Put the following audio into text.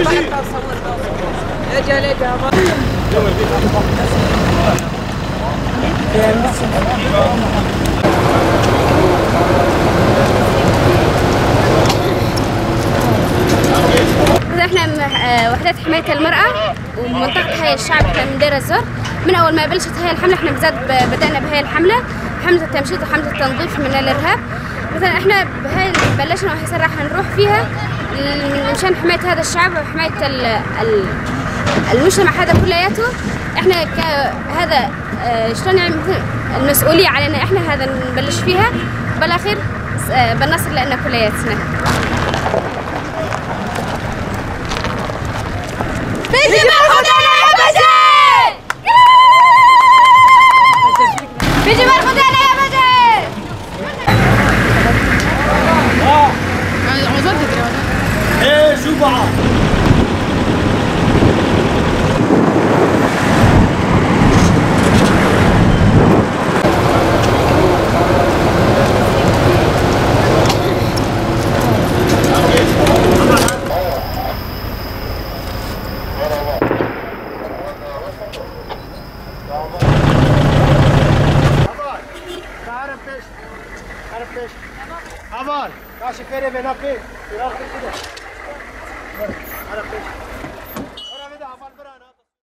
احنا وحدات حماية المرأة ومنطقة هاي الشعب، احنا من دير الزور. من اول ما بلشت هاي الحملة احنا بدأنا بهاي الحملة، حملة التمشيط وحملة التنظيف من الارهاب. مثلا احنا بهاي بلشنا وهسه راح نروح فيها مشان حماية هذا الشعب وحماية المجتمع هذا كلياته. احنا هذا شلون يعني المسؤولية علينا احنا هذا نبلش فيها، بالاخير بالنصر لنا كلياتنا. بيجي بالخدانا يا بدر! بيجي بالخدانا يا بدر! ايه شو بعض؟ عمال ماشي كريم هناك ايه؟ عرفت كده. عرفت